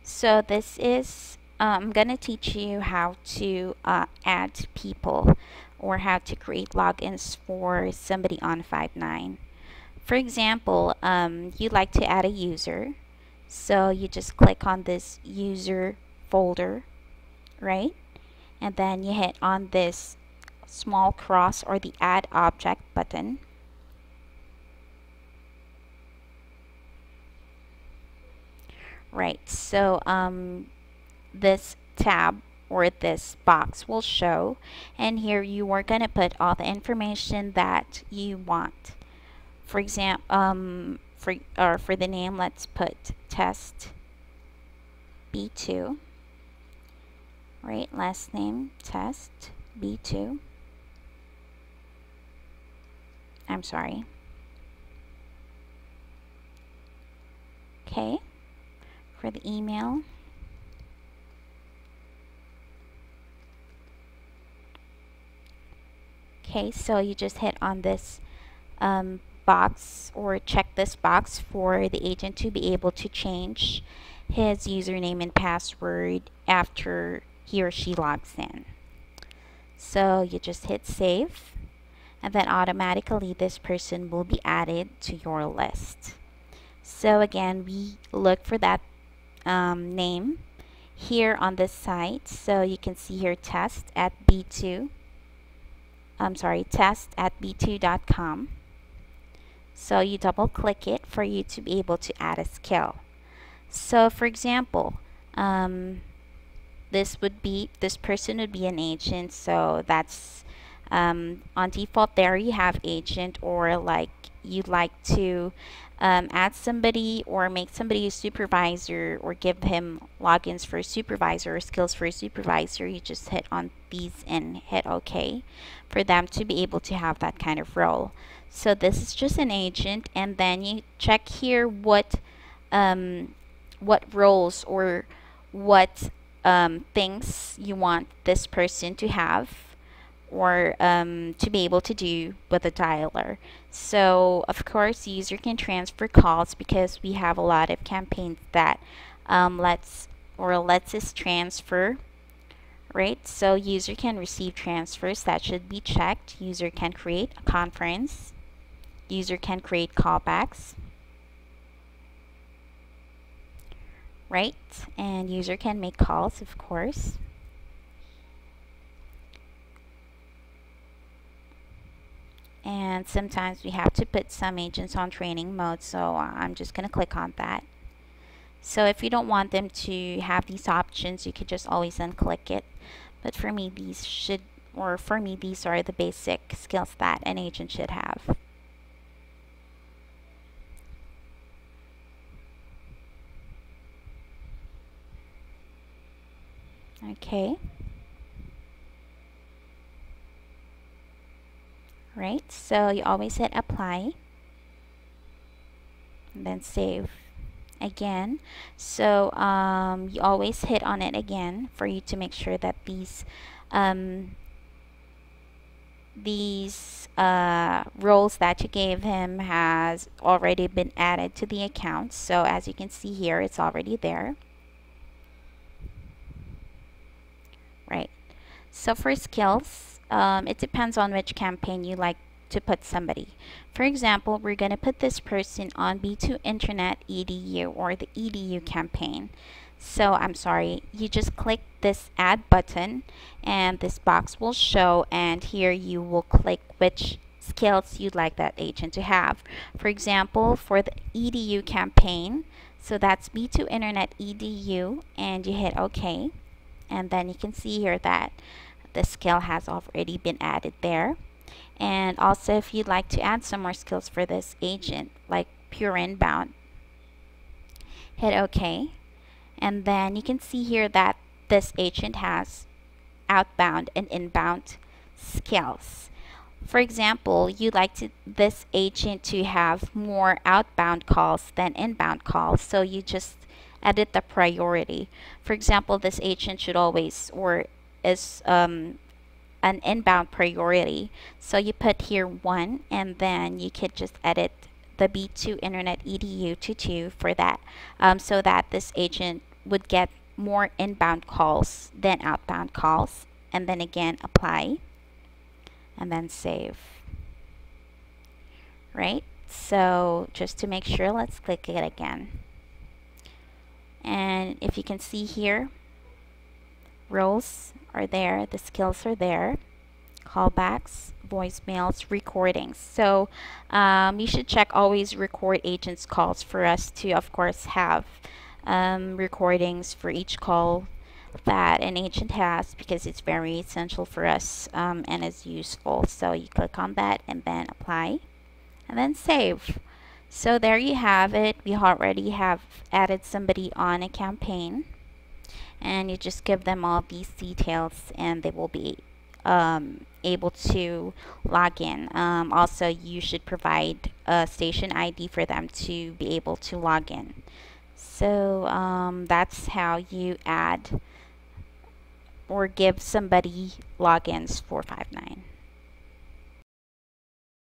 So this is I'm gonna teach you how to add people or how to create logins for somebody on Five9. For example, you'd like to add a user, so you just click on this user folder, right? And then you hit on this small cross or the add object button. Right, so this tab or this box will show, and here you are going to put all the information that you want. For example, for the name, let's put test B2. Right, last name test B2. I'm sorry. Okay, for the email, okay, so you just hit on this box or check this box for the agent to be able to change his username and password after he or she logs in. So you just hit save, and then automatically this person will be added to your list. So again, we look for that name here on this site. So you can see here test at b2. I'm sorry, test at b2.com. So you double click it for you to be able to add a skill. So for example, this person would be an agent, so that's on default there you have agent, or like you'd like to add somebody or make somebody a supervisor or give him logins for a supervisor or skills for a supervisor, you just hit on these and hit OK for them to be able to have that kind of role. So this is just an agent, and then you check here what roles or what things you want this person to have or to be able to do with a dialer. So of course user can transfer calls because we have a lot of campaigns that lets us transfer, right? So user can receive transfers, that should be checked. User can create a conference. User can create callbacks, right? And user can make calls, of course. And sometimes we have to put some agents on training mode, so I'm just going to click on that. So if you don't want them to have these options, you could just always unclick it. But for me, these are the basic skills that an agent should have. Okay. Right, so you always hit apply and then save again. So you always hit on it again for you to make sure that these roles that you gave him has already been added to the account. So as you can see here, it's already there. Right, so for skills, it depends on which campaign you like to put somebody. For example, we're going to put this person on B2 Internet EDU or the EDU campaign. So I'm sorry, you just click this add button and this box will show, and here you will click which skills you'd like that agent to have. For example, for the EDU campaign, so that's B2 Internet EDU, and you hit OK, and then you can see here that the skill has already been added there. And also if you'd like to add some more skills for this agent, like pure inbound, hit OK, and then you can see here that this agent has outbound and inbound skills. For example, you'd like this agent to have more outbound calls than inbound calls, so you just edit the priority. For example, this agent should always or is an inbound priority, so you put here 1, and then you could just edit the B2 Internet EDU to 2 for that, so that this agent would get more inbound calls than outbound calls. And then again, apply and then save. Right? So just to make sure, let's click it again. And if you can see here, roles are there, the skills are there, callbacks, voicemails, recordings. So you should check always record agents calls for us to of course have recordings for each call that an agent has, because it's very essential for us and is useful. So you click on that and then apply and then save. So there you have it. We already have added somebody on a campaign, and you just give them all these details and they will be able to log in. Also, you should provide a station ID for them to be able to log in. So that's how you add or give somebody logins for Five9.